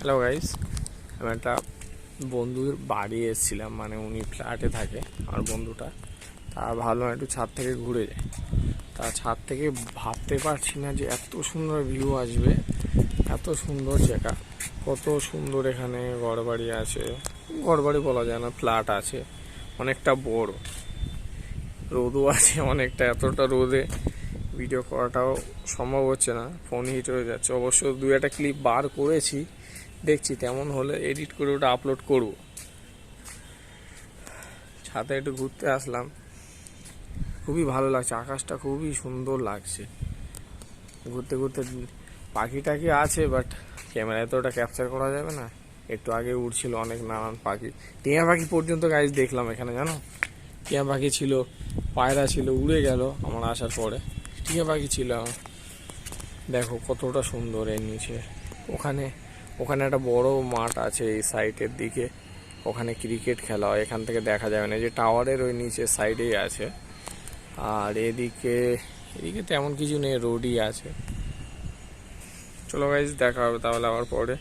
Hello guys, আমি একটা বন্ধুর বাড়ি এসেছিলাম, মানে উনি ফ্ল্যাটে থাকে আমার বন্ধুটা। তা ভাবলাম একটু ছাদ থেকে ঘুরে যাই। তা ছাদ থেকে ভাবতে পারছি না যে এত সুন্দর ভিউ আসবে, এত সুন্দর জায়গা, কত সুন্দর এখানে ঘরবাড়ি আছে। ঘরবাড়ি বলা যায় না, ফ্ল্যাট আছে, অনেকটা বড়, রোদও আছে অনেকটা। এতটা রোদে ভিডিও করাটাও সম্ভব হচ্ছে না, ফোন হিট হয়ে যাচ্ছে। অবশ্য দু একটা ক্লিপ বার করেছি, দেখছি তেমন হলে এডিট করে ওটা আপলোড করব। ছাদে একটু ঘুরতে আসলাম, খুবই ভালো লাগছে, আকাশটা খুবই সুন্দর লাগছে। ঘুরতে ঘুরতে পাখি টাকি আছে, বাট ক্যামেরায় তো ওটা ক্যাপচার করা যাবে না। একটু আগে উড়ছিল অনেক নানান পাখি, টিয়া পাখি পর্যন্ত গাইজ দেখলাম এখানে, জানো। টিয়া পাখি ছিল, পায়রা ছিল, উড়ে গেল আমার আসার পরে। টিয়া পাখি ছিল, দেখো কতটা সুন্দর। এর নিচে ওখানে ওখানে একটা বড় মাঠ আছে এই সাইডের দিকে, ওখানে ক্রিকেট খেলা হয়। এখান থেকে দেখা যাবে না, যে টাওয়ারের ওই নিচে সাইডেই আছে। আর এদিকে এদিকে তেমন কিছু নেই, রোডই আছে। চলো গাইজ, দেখা হবে তাহলে আবার পরে।